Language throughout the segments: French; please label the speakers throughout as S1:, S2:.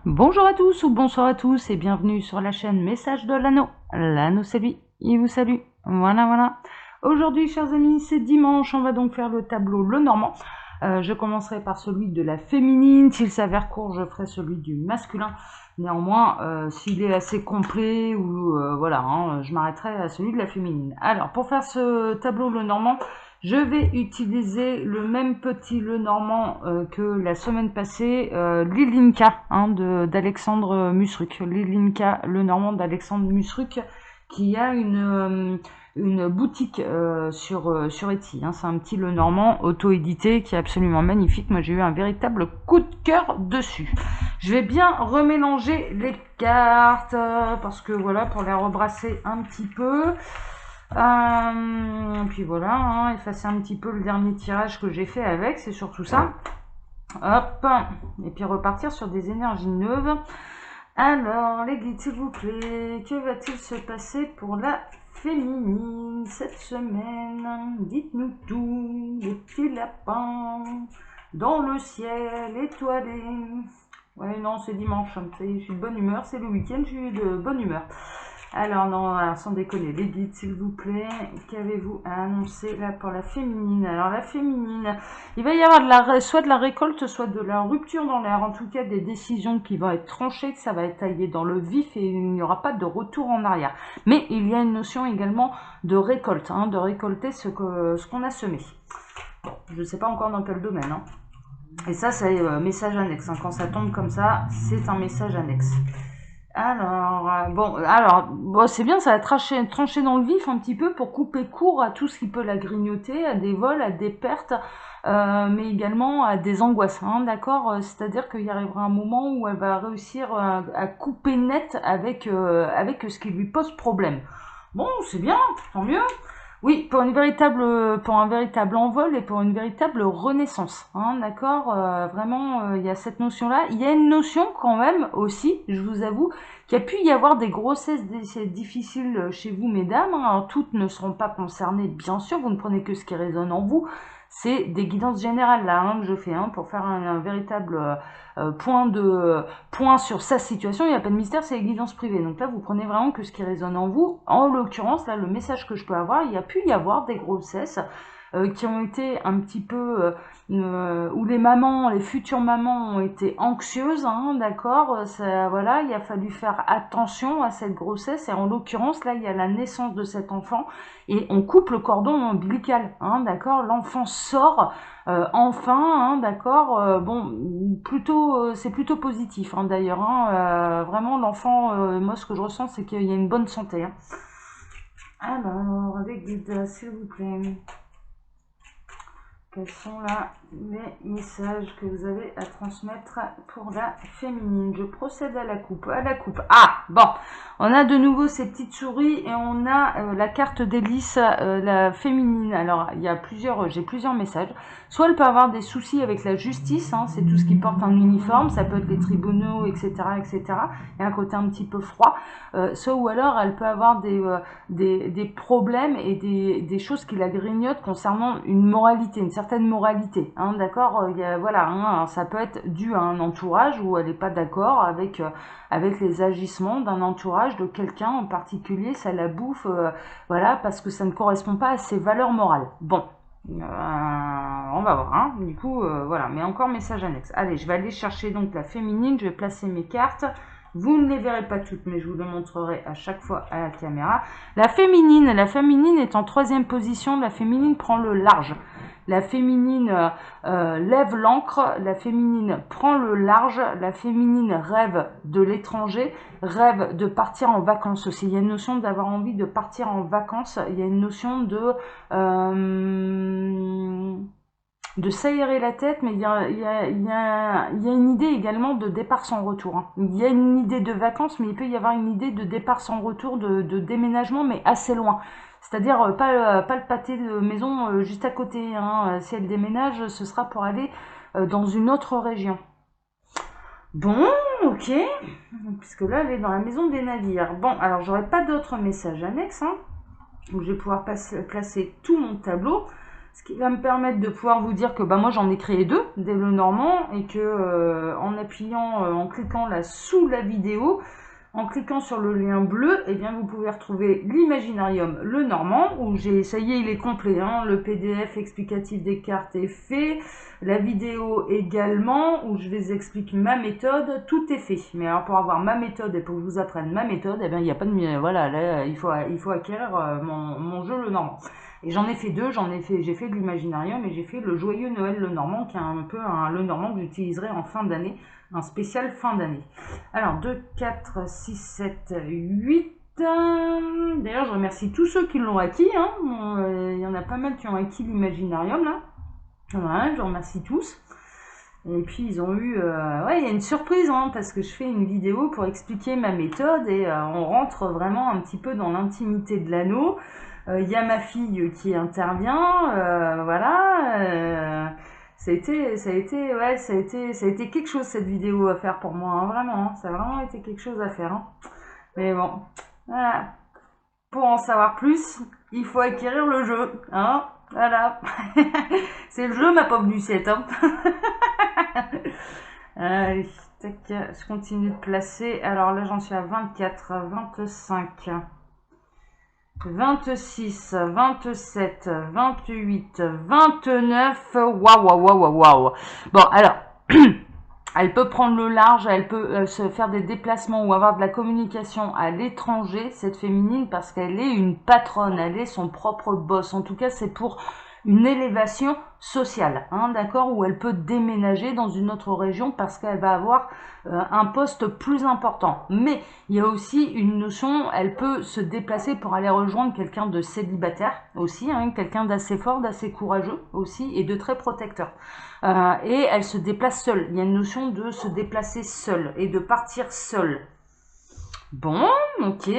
S1: Bonjour à tous ou bonsoir à tous et bienvenue sur la chaîne Message de l'Anneau. L'Anneau c'est lui, il vous salue. Voilà. Aujourd'hui chers amis, c'est dimanche, on va donc faire le tableau Le Normand. Je commencerai par celui de la féminine, s'il s'avère court je ferai celui du masculin. Néanmoins, s'il est assez complet ou je m'arrêterai à celui de la féminine. Alors pour faire ce tableau Le Normand, je vais utiliser le même petit Lenormand que la semaine passée, Lilinka d'Alexandre Musruc. Lilinka Lenormand d'Alexandre Musruc qui a une boutique sur Etsy. C'est un petit Lenormand auto-édité qui est absolument magnifique. Moi j'ai eu un véritable coup de cœur dessus. Je vais bien remélanger les cartes parce que voilà, pour les rebrasser un petit peu. Puis voilà, effacer un petit peu le dernier tirage que j'ai fait avec, c'est surtout ça. Hop, et puis repartir sur des énergies neuves. Alors, les guides, s'il vous plaît, que va-t-il se passer pour la féminine cette semaine? Dites-nous tout, les petits lapins dans le ciel étoilé. Ouais, non, c'est dimanche, je suis de bonne humeur, c'est le week-end, je suis de bonne humeur. Alors non, alors, sans déconner, les guides s'il vous plaît, qu'avez-vous à annoncer là pour la féminine? Alors la féminine, il va y avoir soit de la récolte, soit de la rupture dans l'air, en tout cas des décisions qui vont être tranchées, que ça va être taillé dans le vif et il n'y aura pas de retour en arrière. Mais il y a une notion également de récolte, de récolter ce qu'on a semé. Bon, je ne sais pas encore dans quel domaine. Et ça c'est message annexe, quand ça tombe comme ça, c'est un message annexe. Alors, c'est bien, ça va trancher dans le vif un petit peu pour couper court à tout ce qui peut la grignoter, à des vols, à des pertes, mais également à des angoisses, d'accord? C'est-à-dire qu'il y arrivera un moment où elle va réussir à couper net avec ce qui lui pose problème. Bon, c'est bien, tant mieux. Oui, pour un véritable envol et pour une véritable renaissance, d'accord. Vraiment, il y a cette notion-là. Il y a une notion quand même aussi, je vous avoue, qu'il y a pu y avoir des grossesses difficiles chez vous, mesdames. Alors, toutes ne seront pas concernées, bien sûr. Vous ne prenez que ce qui résonne en vous. C'est des guidances générales là que je fais pour faire un véritable point sur sa situation. Il n'y a pas de mystère, c'est les guidances privées. Donc là, vous prenez vraiment que ce qui résonne en vous. En l'occurrence, là, le message que je peux avoir, il y a pu y avoir des grossesses qui ont été un petit peu où les futures mamans ont été anxieuses, d'accord. Voilà, il a fallu faire attention à cette grossesse et en l'occurrence là, il y a la naissance de cet enfant et on coupe le cordon ombilical, d'accord. L'enfant sort enfin, d'accord. C'est plutôt positif, d'ailleurs. Vraiment, l'enfant, moi, ce que je ressens, c'est qu'il y a une bonne santé. Alors, les guides, s'il vous plaît. Quels sont là les messages que vous avez à transmettre pour la féminine? Je procède à la coupe. Ah, bon, on a de nouveau ces petites souris et on a la carte d'hélice, la féminine. Alors, j'ai plusieurs messages. Soit elle peut avoir des soucis avec la justice, c'est tout ce qui porte un uniforme, ça peut être les tribunaux, etc., etc. Il y a un côté un petit peu froid. Ou alors elle peut avoir des problèmes et des choses qui la grignotent concernant une moralité, une certaine moralité, d'accord. Ça peut être dû à un entourage où elle n'est pas d'accord avec les agissements d'un entourage, de quelqu'un en particulier, ça la bouffe, parce que ça ne correspond pas à ses valeurs morales. Bon, on va voir, du coup, voilà, mais encore message annexe. Allez, je vais aller chercher donc la féminine, je vais placer mes cartes. Vous ne les verrez pas toutes, mais je vous le montrerai à chaque fois à la caméra. La féminine est en 3e position. La féminine prend le large. La féminine lève l'ancre. La féminine prend le large. La féminine rêve de l'étranger, rêve de partir en vacances aussi. Il y a une notion d'avoir envie de partir en vacances. Il y a une notion de s'aérer la tête, mais il y a une idée également de départ sans retour. Il y a une idée de vacances, mais il peut y avoir une idée de départ sans retour, de déménagement, mais assez loin. C'est-à-dire pas le pâté de maison juste à côté. Si elle déménage, ce sera pour aller dans une autre région. Bon, ok. Puisque là, elle est dans la maison des navires. Bon, alors j'aurai pas d'autres messages annexes. Donc je vais pouvoir placer tout mon tableau. Ce qui va me permettre de pouvoir vous dire que bah, moi j'en ai créé 2 dès le Normand et que en appuyant, en cliquant là sous la vidéo, en cliquant sur le lien bleu, eh bien vous pouvez retrouver l'Imaginarium le Normand, où ça y est, il est complet, hein, le PDF explicatif des cartes est fait, la vidéo également, où je vous explique ma méthode, tout est fait. Mais alors pour avoir ma méthode et pour que je vous apprenne ma méthode, eh bien il n'y a pas de... Voilà, là, il faut acquérir mon jeu le Normand. Et j'en ai fait 2, j'ai fait de l'Imaginarium et j'ai fait le Joyeux Noël le Normand, qui est un peu le Normand que j'utiliserai en fin d'année, un spécial fin d'année. Alors, 2, 4, 6, 7, 8. D'ailleurs, je remercie tous ceux qui l'ont acquis. Hein. Il y en a pas mal qui ont acquis l'Imaginarium, là. Voilà, je remercie tous. Et puis, ils ont eu... ouais, il y a une surprise, hein, parce que je fais une vidéo pour expliquer ma méthode et on rentre vraiment un petit peu dans l'intimité de l'anneau. Il y a ma fille qui intervient, voilà... ça a été quelque chose cette vidéo à faire pour moi, hein, vraiment, hein, ça a vraiment été quelque chose à faire. Hein. Mais bon, voilà. Pour en savoir plus, il faut acquérir le jeu, hein, voilà. C'est le jeu, ma pauvre Lucette, hein. Allez, tac, je continue de placer. Alors là, j'en suis à 24, 25... 26, 27, 28, 29, waouh. Bon, alors, elle peut prendre le large, elle peut se faire des déplacements ou avoir de la communication à l'étranger, cette féminine, parce qu'elle est une patronne, elle est son propre boss. En tout cas, c'est pour une élévation sociale, hein, d'accord, où elle peut déménager dans une autre région parce qu'elle va avoir un poste plus important. Mais il y a aussi une notion, elle peut se déplacer pour aller rejoindre quelqu'un de célibataire aussi, hein, quelqu'un d'assez fort, d'assez courageux aussi et de très protecteur. Et elle se déplace seule. Il y a une notion de se déplacer seule et de partir seule. Bon, ok.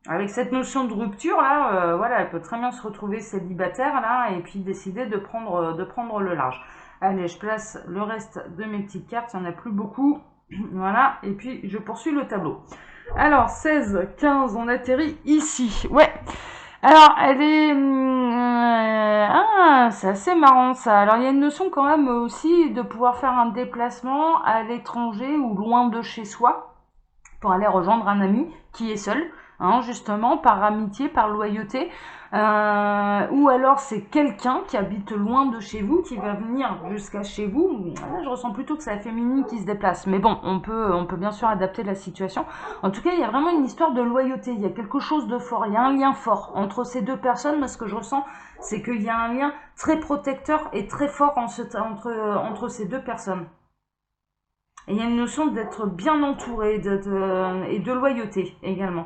S1: Avec cette notion de rupture là, voilà, elle peut très bien se retrouver célibataire là et puis décider de prendre le large. Allez, je place le reste de mes petites cartes, il n'y en a plus beaucoup. Voilà, et puis je poursuis le tableau. Alors, 16, 15, on atterrit ici. Ouais. Alors, elle est... ah, c'est assez marrant ça. Alors, il y a une notion quand même aussi de pouvoir faire un déplacement à l'étranger ou loin de chez soi pour aller rejoindre un ami qui est seul. Hein, justement, par amitié, par loyauté, ou alors c'est quelqu'un qui habite loin de chez vous, qui va venir jusqu'à chez vous. Là, je ressens plutôt que c'est la féminine qui se déplace, mais bon, on peut bien sûr adapter la situation. En tout cas, il y a vraiment une histoire de loyauté, il y a quelque chose de fort, il y a un lien fort entre ces deux personnes, mais ce que je ressens, c'est qu'il y a un lien très protecteur et très fort entre ces deux personnes. Et il y a une notion d'être bien entouré et de loyauté également.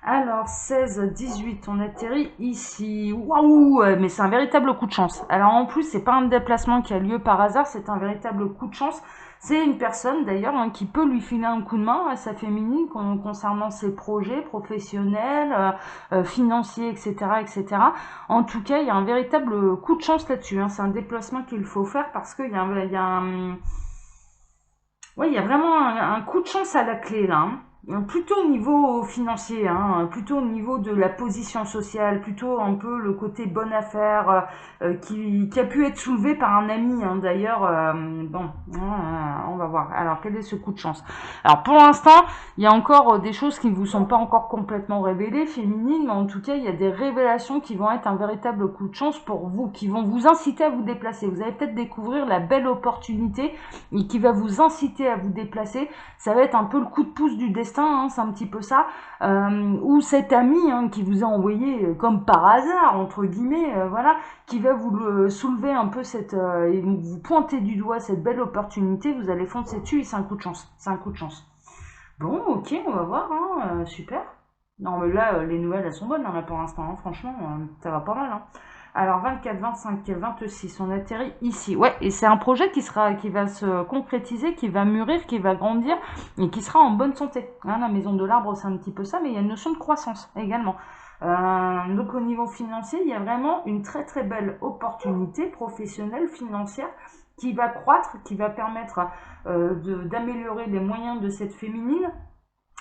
S1: Alors, 16, 18, on atterrit ici. Waouh, mais c'est un véritable coup de chance. Alors, en plus, c'est pas un déplacement qui a lieu par hasard, c'est un véritable coup de chance. C'est une personne, d'ailleurs, hein, qui peut lui filer un coup de main à sa féminine concernant ses projets professionnels, financiers, etc., etc. En tout cas, il y a un véritable coup de chance là-dessus. Hein. C'est un déplacement qu'il faut faire parce qu'il y a ouais, il y a vraiment un coup de chance à la clé, là. Hein. Plutôt au niveau financier, hein, plutôt au niveau de la position sociale, plutôt un peu le côté bonne affaire qui a pu être soulevé par un ami, hein, d'ailleurs. Bon, on va voir. Alors, quel est ce coup de chance? Alors, pour l'instant, il y a encore des choses qui ne vous sont pas encore complètement révélées, féminines, mais en tout cas, il y a des révélations qui vont être un véritable coup de chance pour vous, qui vont vous inciter à vous déplacer. Vous allez peut-être découvrir la belle opportunité et qui va vous inciter à vous déplacer. Ça va être un peu le coup de pouce du destin, hein, c'est un petit peu ça, ou cet ami hein, qui vous a envoyé comme par hasard, entre guillemets, voilà, qui va vous soulever un peu et vous pointer du doigt cette belle opportunité, vous allez foncer dessus et c'est un coup de chance, c'est un coup de chance. Bon, ok, on va voir, hein, super. Non mais là, les nouvelles elles sont bonnes hein, là pour l'instant, hein, franchement, ça va pas mal. Hein. Alors 24, 25, 26, on atterrit ici. Ouais, et c'est un projet qui va se concrétiser, qui va mûrir, qui va grandir et qui sera en bonne santé. Hein, la maison de l'arbre, c'est un petit peu ça, mais il y a une notion de croissance également. Donc au niveau financier, il y a vraiment une très très belle opportunité professionnelle, financière, qui va croître, qui va permettre d'améliorer les moyens de cette féminine.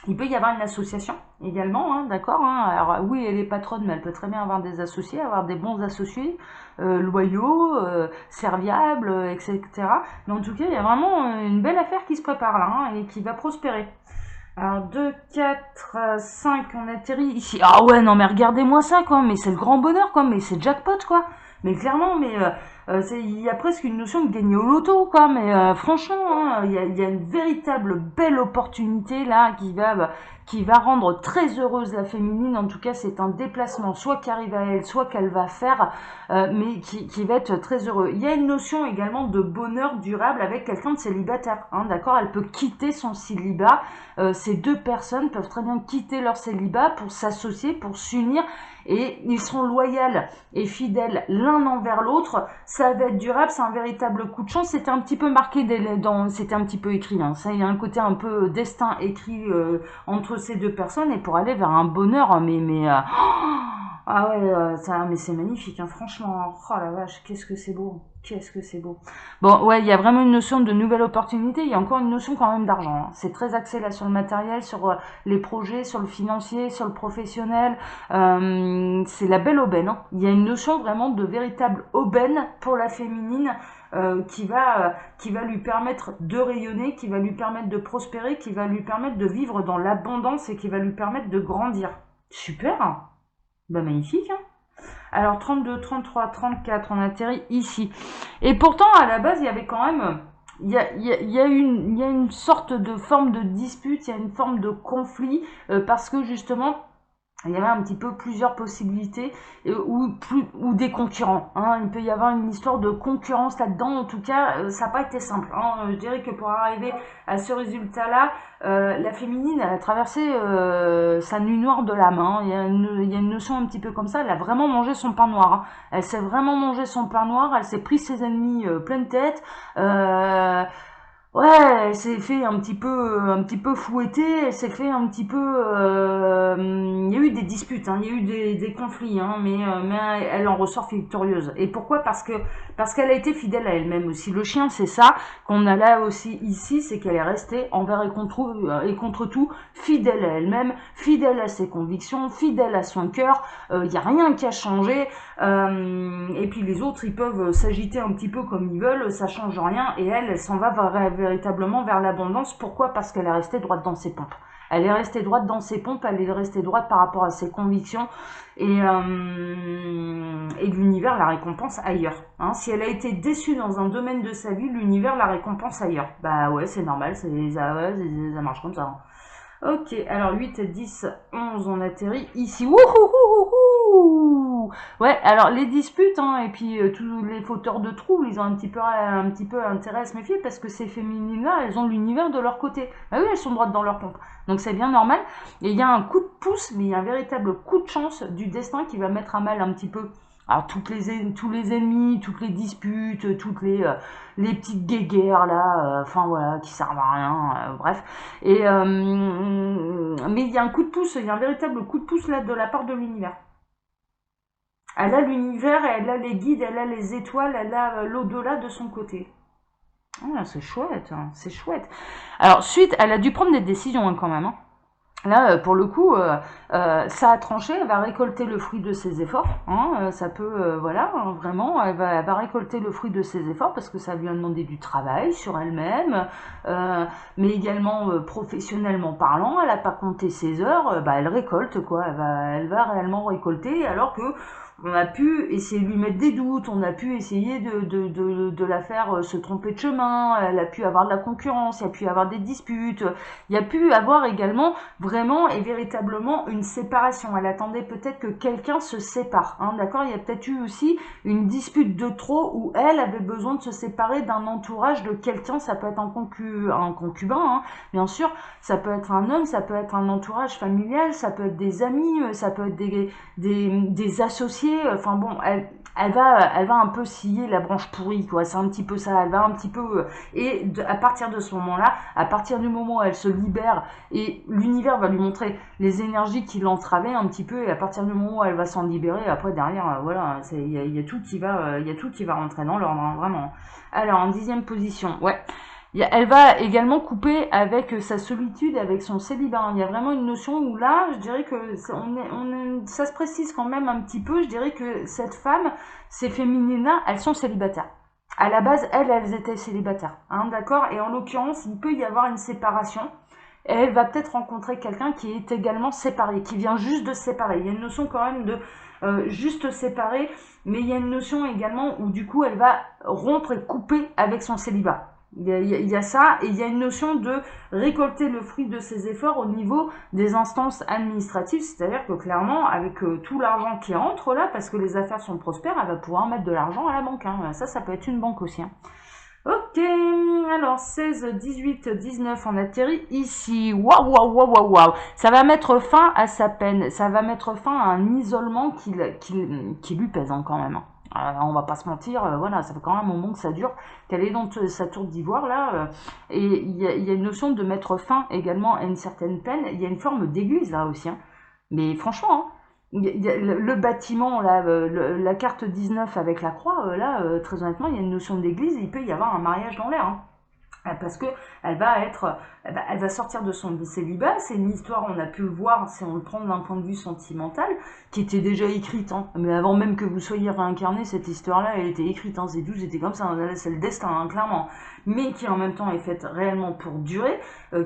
S1: Il peut y avoir une association également, hein, d'accord, hein. Alors oui, elle est patronne, mais elle peut très bien avoir des associés, avoir des bons associés, loyaux, serviables, etc. Mais en tout cas, il y a vraiment une belle affaire qui se prépare là, hein, et qui va prospérer. Alors 2, 4, 5, on atterrit ici. Ah ouais, non mais regardez-moi ça, quoi, mais c'est le grand bonheur, quoi, mais c'est jackpot, quoi. Mais clairement, mais il y a presque une notion de gagner au loto, quoi, mais franchement, hein, il y a une véritable belle opportunité là qui va rendre très heureuse la féminine. En tout cas, c'est un déplacement, soit qui arrive à elle, soit qu'elle va faire, mais qui va être très heureux. Il y a une notion également de bonheur durable avec quelqu'un de célibataire, hein, d'accord. Elle peut quitter son célibat. Ces deux personnes peuvent très bien quitter leur célibat pour s'associer, pour s'unir, et ils seront loyaux et fidèles l'un envers l'autre. Ça va être durable, c'est un véritable coup de chance. C'était un petit peu marqué c'était un petit peu écrit, hein. Ça, il y a un côté un peu destin écrit entre ces deux personnes, et pour aller vers un bonheur, ah ouais, ça, mais c'est magnifique, hein, franchement. Oh la vache, qu'est-ce que c'est beau. Qu'est-ce que c'est beau. Bon, ouais, il y a vraiment une notion de nouvelle opportunité. Il y a encore une notion quand même d'argent, hein. C'est très axé là sur le matériel, sur les projets, sur le financier, sur le professionnel. C'est la belle aubaine, hein. Il y a une notion vraiment de véritable aubaine pour la féminine, qui va lui permettre de rayonner, qui va lui permettre de prospérer, qui va lui permettre de vivre dans l'abondance et qui va lui permettre de grandir. Super, hein. Bah magnifique, hein. Alors 32, 33, 34, on atterrit ici. Et pourtant, à la base, il y avait quand même... il y a une sorte de forme de dispute, il y a une forme de conflit, parce que justement, il y avait un petit peu plusieurs possibilités, ou des concurrents, hein. Il peut y avoir une histoire de concurrence là-dedans. En tout cas, ça n'a pas été simple, hein. Je dirais que pour arriver à ce résultat-là, la féminine, elle a traversé sa nuit noire de l'âme, hein. Il y a une notion un petit peu comme ça. Elle a vraiment mangé son pain noir, hein. Elle s'est vraiment mangé son pain noir. Elle s'est pris ses ennemis pleine tête. Ouais, elle s'est fait un petit peu fouetter, elle s'est fait un petit peu... il y a eu des disputes, hein, il y a eu des conflits, hein, mais elle en ressort victorieuse. Et pourquoi? Parce qu'elle a été fidèle à elle-même aussi. Le chien, c'est ça qu'on a là aussi ici, c'est qu'elle est restée envers et contre tout, fidèle à elle-même, fidèle à ses convictions, fidèle à son cœur. Il n'y a rien qui a changé. Et puis les autres, ils peuvent s'agiter un petit peu comme ils veulent, ça change rien, et elle s'en va véritablement vers l'abondance. Pourquoi? Parce qu'elle est restée droite dans ses pompes. Elle est restée droite dans ses pompes, elle est restée droite par rapport à ses convictions, et l'univers la récompense ailleurs, hein. Si elle a été déçue dans un domaine de sa vie, l'univers la récompense ailleurs. Bah ouais, c'est normal, ça marche comme ça, hein. Ok, alors 8, 10, 11, on atterrit ici. Wouhouhouhouhou. Ouais, alors les disputes, hein, et puis tous les fauteurs de troubles, ils ont un petit peu intérêt à se méfier, parce que ces féminines-là, elles ont l'univers de leur côté. Bah oui, elles sont droites dans leur pompe. Donc c'est bien normal. Et il y a un coup de pouce, mais il y a un véritable coup de chance du destin qui va mettre à mal un petit peu, alors tous les ennemis, toutes les disputes, les petites guéguerres là, enfin voilà, qui servent à rien, bref. Mais il y a un coup de pouce, il y a un véritable coup de pouce là de la part de l'univers. Elle a l'univers, elle a les guides, elle a les étoiles, elle a l'au-delà de son côté. Ah, c'est chouette, hein, c'est chouette. Alors suite, elle a dû prendre des décisions, hein, quand même, hein. Là, pour le coup, ça a tranché, elle va récolter le fruit de ses efforts, hein, ça peut, voilà, hein, vraiment, elle va récolter le fruit de ses efforts, parce que ça lui a demandé du travail sur elle-même, mais également professionnellement parlant. Elle n'a pas compté ses heures, bah elle récolte, quoi, elle va réellement récolter, alors que on a pu essayer de lui mettre des doutes, on a pu essayer de la faire se tromper de chemin, elle a pu avoir de la concurrence, il y a pu avoir des disputes, il y a pu avoir également vraiment et véritablement une séparation. Elle attendait peut-être que quelqu'un se sépare, hein, d'accord. Il y a peut-être eu aussi une dispute de trop, où elle avait besoin de se séparer d'un entourage, de quelqu'un. Ça peut être un concubin, hein, bien sûr, ça peut être un homme, ça peut être un entourage familial, ça peut être des amis, ça peut être des associés. Enfin bon, elle va un peu scier la branche pourrie, quoi. C'est un petit peu ça. Elle va un petit peu, à partir de ce moment-là, à partir du moment où elle se libère, et l'univers va lui montrer les énergies qui l'entravaient un petit peu, et à partir du moment où elle va s'en libérer, après derrière, voilà, il y a tout qui va rentrer dans l'ordre, hein, vraiment. Alors en 10e position, ouais. Elle va également couper avec sa solitude, avec son célibat. Il y a vraiment une notion où là, je dirais que ça se précise quand même un petit peu. Je dirais que cette femme, ces féminines-là, elles sont célibataires. À la base, elles étaient célibataires, hein, d'accord. Et en l'occurrence, il peut y avoir une séparation. Et elle va peut-être rencontrer quelqu'un qui est également séparé, qui vient juste de se séparer. Il y a une notion quand même de juste séparer, mais il y a une notion également où du coup elle va rompre et couper avec son célibat. Il y a ça, et il y a une notion de récolter le fruit de ses efforts au niveau des instances administratives, c'est-à-dire que clairement, avec tout l'argent qui entre là, parce que les affaires sont prospères, elle va pouvoir mettre de l'argent à la banque. Hein. Ça peut être une banque aussi. Hein. Ok, alors 16, 18, 19, on atterrit ici. Waouh, waouh, waouh, waouh, waouh. Ça va mettre fin à sa peine. Ça va mettre fin à un isolement qui lui pèse hein, quand même. On va pas se mentir, voilà, ça fait quand même un moment que ça dure, qu'elle est dans sa tour d'ivoire là, et il y a une notion de mettre fin également à une certaine peine. Il y a une forme d'église là aussi, hein. Mais franchement, hein, le bâtiment, là, la carte 19 avec la croix, là, très honnêtement, il y a une notion d'église, il peut y avoir un mariage dans l'air. Hein. Parce que elle va sortir de son célibat. C'est une histoire, on a pu le voir, si on le prend d'un point de vue sentimental, qui était déjà écrite. Hein. Mais avant même que vous soyez réincarné, cette histoire-là, elle était écrite. Hein. C'est tout, c'était comme ça, c'est le destin, hein, clairement. Mais qui en même temps est faite réellement pour durer,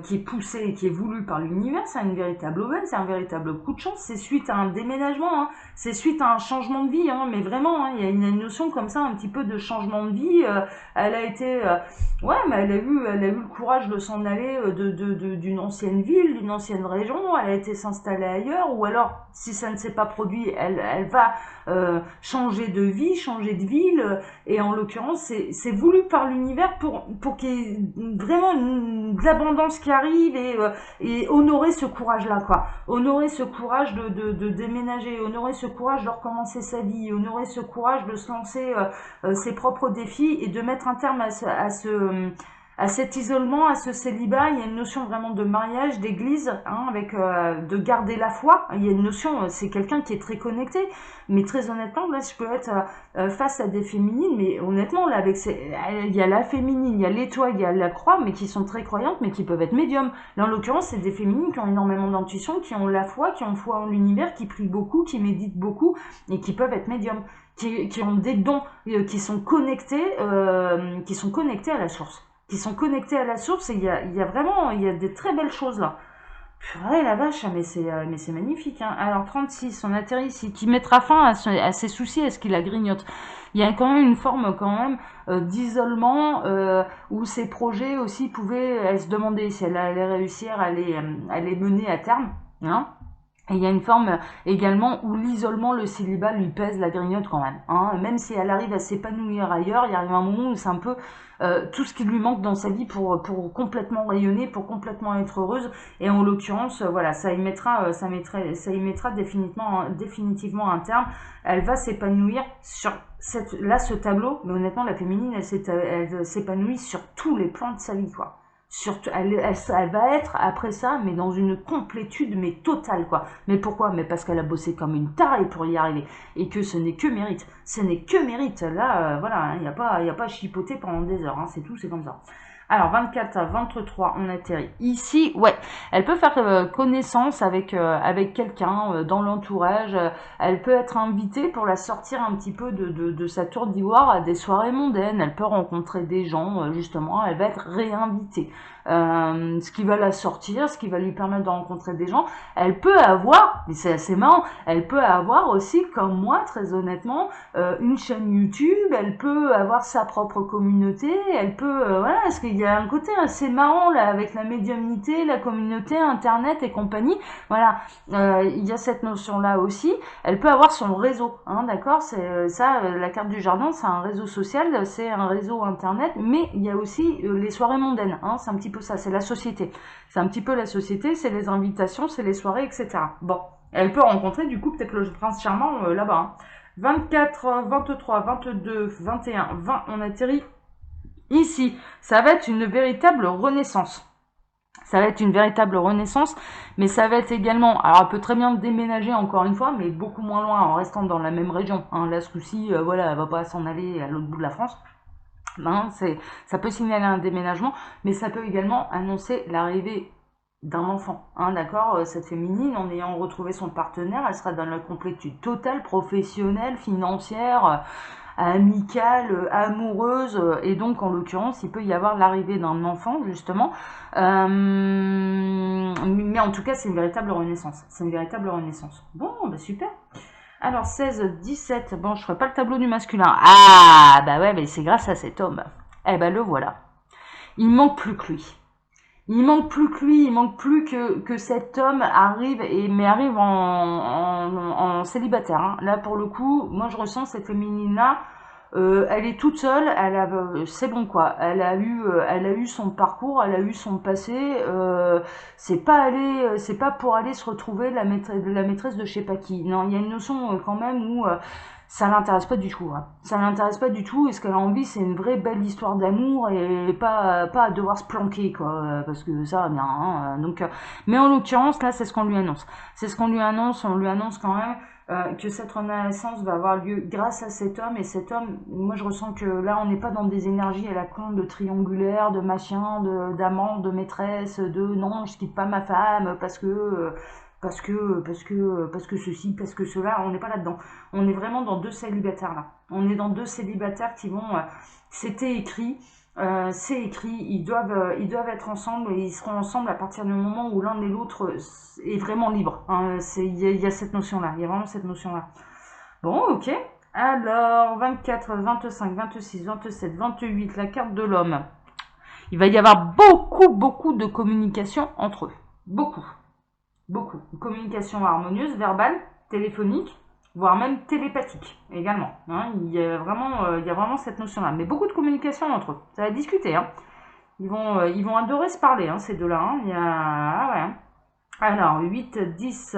S1: qui est poussée et qui est voulue par l'univers. C'est une véritable aubaine, c'est un véritable coup de chance. C'est suite à un déménagement, hein. C'est suite à un changement de vie. Hein. Mais vraiment, hein, il y a une notion comme ça, un petit peu de changement de vie. Elle a été... ouais, mais elle a eu le courage de s'en aller d'une ancienne ville, d'une ancienne région, elle a été s'installer ailleurs, ou alors, si ça ne s'est pas produit, elle va changer de vie, changer de ville, et en l'occurrence, c'est voulu par l'univers pour qu'il y ait vraiment de l'abondance qui arrive, et honorer ce courage-là, quoi. Honorer ce courage de déménager, honorer ce courage de recommencer sa vie, honorer ce courage de se lancer ses propres défis, et de mettre un terme à cet isolement, à ce célibat. Il y a une notion vraiment de mariage, d'église, hein, avec de garder la foi. Il y a une notion, c'est quelqu'un qui est très connecté, mais très honnêtement, là, je peux être face à des féminines, mais honnêtement, là, il y a la féminine, il y a l'étoile, il y a la croix, mais qui sont très croyantes, mais qui peuvent être médiums. Là, en l'occurrence, c'est des féminines qui ont énormément d'intuition, qui ont la foi, qui ont foi en l'univers, qui prient beaucoup, qui méditent beaucoup, et qui peuvent être médiums, qui ont des dons, qui sont connectés à la source. Qui sont connectés à la source, et il y a vraiment, il y a des très belles choses là. Purée la vache, mais c'est magnifique. Hein. Alors 36, on atterrit ici, qui mettra fin à ses soucis, à ce qu'il la grignote. Il y a quand même une forme quand même d'isolement où ses projets aussi pouvaient, elle se demander si elle allait réussir à les mener à terme. Hein. Et il y a une forme également où l'isolement, le célibat lui pèse la grignote quand même. Hein. Même si elle arrive à s'épanouir ailleurs, il y arrive un moment où c'est un peu tout ce qui lui manque dans sa vie pour complètement rayonner, pour complètement être heureuse. Et en l'occurrence, voilà, ça y mettra définitivement un terme. Elle va s'épanouir sur ce tableau, mais honnêtement, la féminine, elle s'épanouit sur tous les plans de sa vie, quoi. Surtout, elle va être après ça, mais dans une complétude, mais totale, quoi. Mais pourquoi? Mais parce qu'elle a bossé comme une tarée pour y arriver, et que ce n'est que mérite. Ce n'est que mérite. Là, voilà, il n'y a pas à chipoter pendant des heures, hein, c'est tout, c'est comme ça. Alors 24 à 23, on atterrit ici. Ouais, elle peut faire connaissance avec quelqu'un dans l'entourage. Elle peut être invitée pour la sortir un petit peu de sa tour d'ivoire à des soirées mondaines. Elle peut rencontrer des gens, justement. Elle va être réinvitée. Ce qui va la sortir, ce qui va lui permettre de rencontrer des gens. Elle peut avoir, mais c'est assez marrant, elle peut avoir aussi, comme moi, très honnêtement, une chaîne YouTube. Elle peut avoir sa propre communauté. Elle peut, voilà, parce qu'il y a un côté assez marrant là avec la médiumnité, la communauté, internet et compagnie. Voilà, il y a cette notion là aussi. Elle peut avoir son réseau, hein, d'accord. C'est ça, la carte du jardin, c'est un réseau social, c'est un réseau internet, mais il y a aussi les soirées mondaines. Hein, c'est un petit peu ça, c'est la société. C'est un petit peu la société, c'est les invitations, c'est les soirées, etc. Bon, elle peut rencontrer du coup peut-être le prince charmant là-bas. Hein. 24, 23, 22, 21, 20, on atterrit ici. Ça va être une véritable renaissance. Ça va être une véritable renaissance, mais ça va être également... Alors, elle peut très bien déménager, encore une fois, mais beaucoup moins loin, en restant dans la même région. Hein. Là, ce coup-ci, voilà, elle va pas s'en aller à l'autre bout de la France. Hein, ça peut signaler un déménagement, mais ça peut également annoncer l'arrivée d'un enfant. Hein, d'accord. Cette féminine, en ayant retrouvé son partenaire, elle sera dans la complétude totale, professionnelle, financière, amicale, amoureuse, et donc en l'occurrence, il peut y avoir l'arrivée d'un enfant, justement. Mais en tout cas, c'est une véritable renaissance. C'est une véritable renaissance. Bon, bah super. Alors 16, 17, bon, je ferai pas le tableau du masculin. Ah, bah ouais, mais c'est grâce à cet homme. Eh ben le voilà. Il manque plus que lui. Il manque plus que lui, il manque plus que cet homme arrive, mais arrive en célibataire. Hein. Là, pour le coup, moi je ressens cette féminine-là, elle est toute seule, c'est bon quoi. Elle a eu son parcours, elle a eu son passé. C'est pas pour aller se retrouver la maîtresse de je sais pas qui. Non, il y a une notion quand même où ça l'intéresse pas du tout. Hein. Ça l'intéresse pas du tout. Et ce qu'elle a envie, c'est une vraie belle histoire d'amour et pas à devoir se planquer quoi, parce que ça va bien. Hein. Donc, mais en l'occurrence là, c'est ce qu'on lui annonce. C'est ce qu'on lui annonce. On lui annonce quand même que cette renaissance va avoir lieu grâce à cet homme. Et cet homme, moi je ressens que là on n'est pas dans des énergies à la con de triangulaire, de machin, d'amant, de maîtresse, de non je quitte pas ma femme parce que ceci, parce que cela, on n'est pas là-dedans. On est vraiment dans deux célibataires là. On est dans deux célibataires qui vont, c'était écrit, c'est écrit, ils doivent être ensemble et ils seront ensemble à partir du moment où l'un et l'autre est vraiment libre. Hein. Il y a cette notion-là, il y a vraiment cette notion-là. Bon, ok. Alors, 24, 25, 26, 27, 28, la carte de l'homme. Il va y avoir beaucoup de communication entre eux. Beaucoup. Beaucoup. Communication harmonieuse, verbale, téléphonique, voire même télépathique également. Hein. Il y a vraiment cette notion-là. Mais beaucoup de communication entre eux. Ça va discuter. Hein. Ils vont adorer se parler, hein, ces deux-là. Hein. Il y a... Ah ouais. Alors, 8, 10,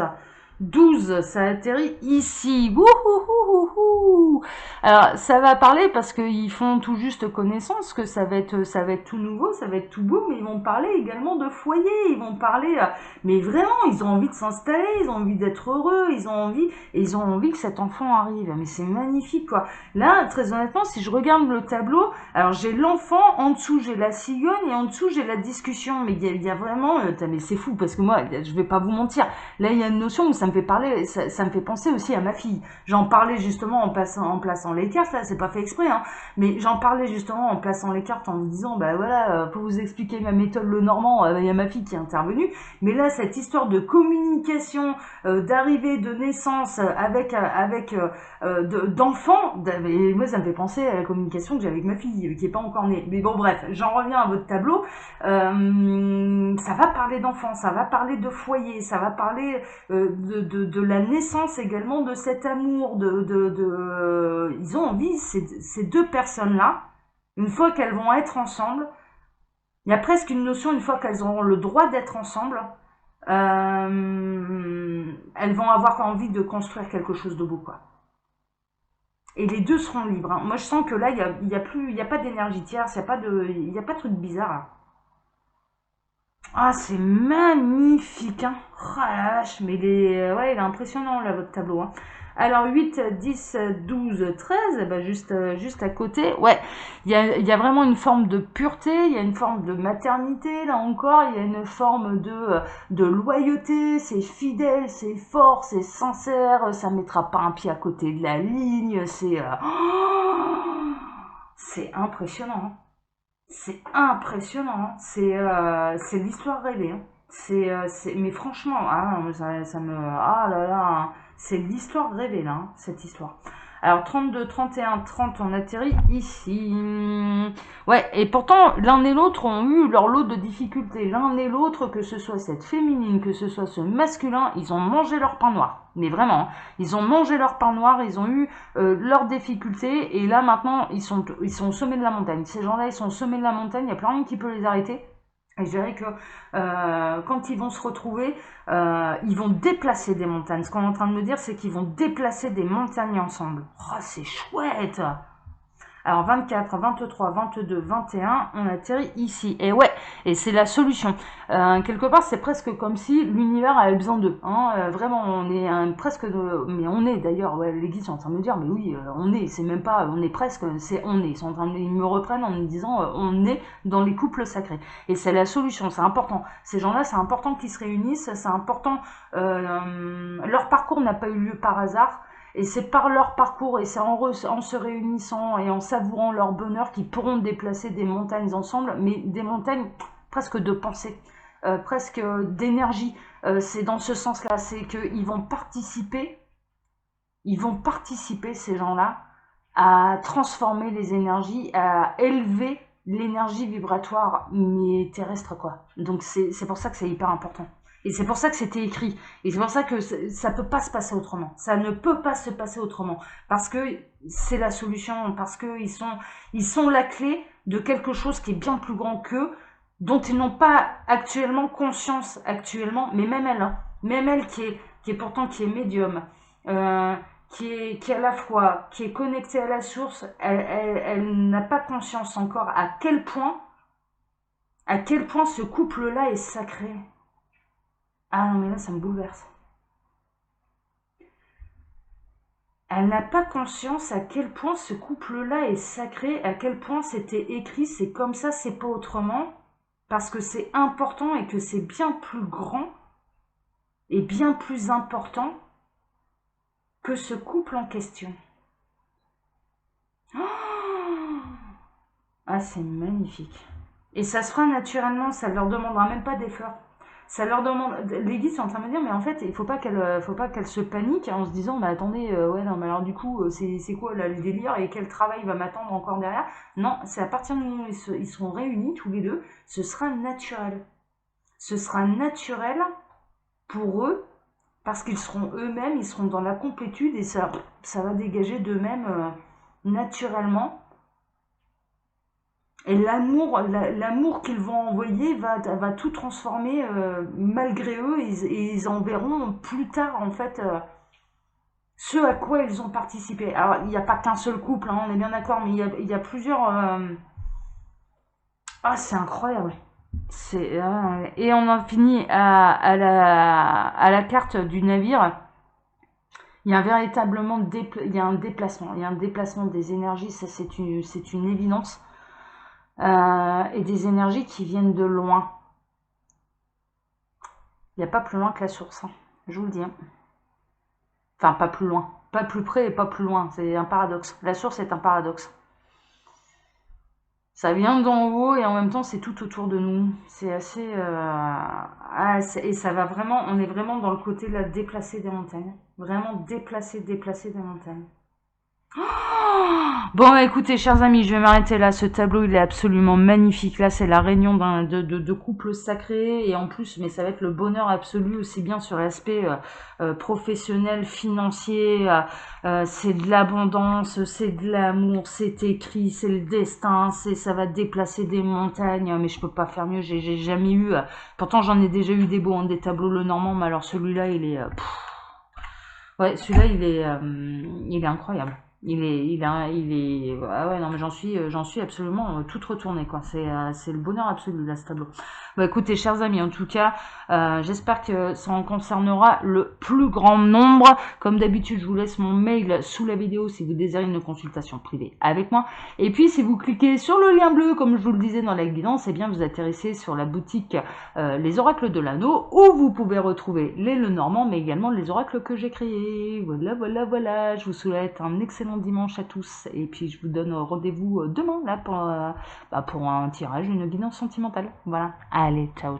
S1: 12, ça atterrit ici. Wouhouhouhouhou. Alors, ça va parler parce qu'ils font tout juste connaissance, que ça va être tout nouveau, ça va être tout beau, mais ils vont parler également de foyer, ils vont parler, mais vraiment, ils ont envie de s'installer, ils ont envie d'être heureux, ils ont envie que cet enfant arrive. Mais c'est magnifique, quoi. Là, très honnêtement, si je regarde le tableau, alors j'ai l'enfant, en dessous j'ai la cigogne, et en dessous j'ai la discussion, mais il y a vraiment, mais c'est fou, parce que moi, je vais pas vous mentir, là, il y a une notion où ça me fait parler, ça me fait penser aussi à ma fille. J'en parlais justement en plaçant les cartes, là, c'est pas fait exprès, hein, mais j'en parlais justement en plaçant les cartes en vous disant, bah voilà, pour vous expliquer ma méthode le normand, il y a ma fille qui est intervenue, mais là, cette histoire de communication, d'arrivée, de naissance d'enfants, et moi, ça me fait penser à la communication que j'ai avec ma fille, qui est pas encore née. Mais bon, bref, j'en reviens à votre tableau. Ça va parler d'enfants, ça va parler de foyer, ça va parler de la naissance également de cet amour, ils ont envie, ces deux personnes-là, une fois qu'elles vont être ensemble, il y a presque une notion, une fois qu'elles auront le droit d'être ensemble, elles vont avoir envie de construire quelque chose de beau, quoi. Et les deux seront libres. Hein. Moi, je sens que là, il y a pas d'énergie tierce, il y a pas de truc bizarre. Là. Ah, c'est magnifique, hein. Oh la vache, mais ouais, il est impressionnant, là, votre tableau, hein. Alors, 8, 10, 12, 13, bah juste à côté, ouais, il y a vraiment une forme de pureté, il y a une forme de maternité, là encore, il y a une forme de loyauté, c'est fidèle, c'est fort, c'est sincère, ça mettra pas un pied à côté de la ligne, c'est impressionnant, hein. C'est impressionnant, hein. C'est l'histoire rêvée. Hein. Mais franchement, ah là là, hein. C'est l'histoire rêvée là, hein, cette histoire. Alors 32, 31, 30, on atterrit ici. Ouais, et pourtant l'un et l'autre ont eu leur lot de difficultés. L'un et l'autre, que ce soit cette féminine, que ce soit ce masculin, ils ont mangé leur pain noir. Mais vraiment, hein. Ils ont mangé leur pain noir, ils ont eu leurs difficultés, et là maintenant ils sont au sommet de la montagne. Ces gens-là, ils sont au sommet de la montagne, il n'y a plus rien qui peut les arrêter. Et je dirais que quand ils vont se retrouver, ils vont déplacer des montagnes. Ce qu'on est en train de me dire, c'est qu'ils vont déplacer des montagnes ensemble. Oh, c'est chouette! Alors 24, 23, 22, 21, on atterrit ici. Et ouais, et c'est la solution. Quelque part, c'est presque comme si l'univers avait besoin d'eux. Hein. Vraiment, on est presque de... Mais on est d'ailleurs, ouais, les guides sont en train de me dire, mais oui, on est, c'est même pas, on est presque, c'est on est. Ils sont en train de, ils me reprennent en me disant, on est dans les couples sacrés. Et c'est la solution, c'est important. Ces gens-là, c'est important qu'ils se réunissent, c'est important. Leur parcours n'a pas eu lieu par hasard. Et c'est par leur parcours et c'est en se réunissant et en savourant leur bonheur qu'ils pourront déplacer des montagnes ensemble, mais des montagnes presque de pensée, presque d'énergie. C'est dans ce sens-là, c'est qu'ils vont participer ces gens-là à transformer les énergies, à élever l'énergie vibratoire mais terrestre quoi. Donc c'est pour ça que c'est hyper important. Et c'est pour ça que c'était écrit. Et c'est pour ça que ça peut pas se passer autrement. Ça ne peut pas se passer autrement. Parce que c'est la solution. Parce que ils sont la clé de quelque chose qui est bien plus grand qu'eux, dont ils n'ont pas actuellement conscience actuellement. Mais même elle, hein, même elle qui est pourtant qui est médium, qui est à la fois, qui est connectée à la source, elle n'a pas conscience encore à quel point ce couple-là est sacré. Ah non, mais là, ça me bouleverse. Elle n'a pas conscience à quel point ce couple-là est sacré, à quel point c'était écrit, c'est comme ça, c'est pas autrement, parce que c'est important et que c'est bien plus grand et bien plus important que ce couple en question. Oh ah, c'est magnifique. Et ça se fera naturellement, ça ne leur demandera même pas d'effort. Ça leur demande. Les guides sont en train de me dire, mais en fait, il faut pas qu'elle se panique en se disant, mais attendez, ouais, non, mais alors du coup, c'est quoi là le délire et quel travail va m'attendre encore derrière. Non, c'est à partir du moment où ils seront réunis tous les deux, ce sera naturel. Ce sera naturel pour eux parce qu'ils seront eux-mêmes, ils seront dans la complétude et ça va dégager d'eux-mêmes naturellement. Et l'amour qu'ils vont envoyer va tout transformer malgré eux et ils en verront plus tard en fait ce à quoi ils ont participé. Alors il n'y a pas qu'un seul couple, hein, on est bien d'accord, mais il y a plusieurs... Ah c'est incroyable. Et on en finit à la carte du navire. Il y a véritablement il y a un déplacement. Il y a un déplacement des énergies, ça c'est une évidence. Et des énergies qui viennent de loin. Il n'y a pas plus loin que la source, hein. Je vous le dis. Hein. Enfin, pas plus loin. Pas plus près et pas plus loin. C'est un paradoxe. La source est un paradoxe. Ça vient d'en haut et en même temps c'est tout autour de nous. C'est assez... et ça va vraiment... On est vraiment dans le côté de la déplacer des montagnes. Vraiment déplacer des montagnes. Bon, écoutez, chers amis, je vais m'arrêter là. Ce tableau, il est absolument magnifique. Là, c'est la réunion de couples sacrés. Et en plus, mais ça va être le bonheur absolu, aussi bien sur l'aspect professionnel, financier. C'est de l'abondance, c'est de l'amour, c'est écrit, c'est le destin. Ça va déplacer des montagnes. Mais je peux pas faire mieux. J'ai jamais eu... pourtant, j'en ai déjà eu des beaux, hein, des tableaux le normand. Mais alors, celui-là, il est... ouais, celui-là, il est incroyable. Ah ouais, non, mais j'en suis absolument toute retournée, quoi. C'est le bonheur absolu, là, ce tableau. Bah, écoutez, chers amis, en tout cas, j'espère que ça en concernera le plus grand nombre. Comme d'habitude, je vous laisse mon mail sous la vidéo si vous désirez une consultation privée avec moi. Et puis, si vous cliquez sur le lien bleu, comme je vous le disais dans la guidance, eh bien, vous atterrissez sur la boutique Les Oracles de l'Anneau, où vous pouvez retrouver les Lenormand, mais également les oracles que j'ai créés. Voilà. Je vous souhaite un excellent dimanche à tous et puis je vous donne rendez-vous demain là pour un tirage, une guidance sentimentale. Voilà. Allez, ciao.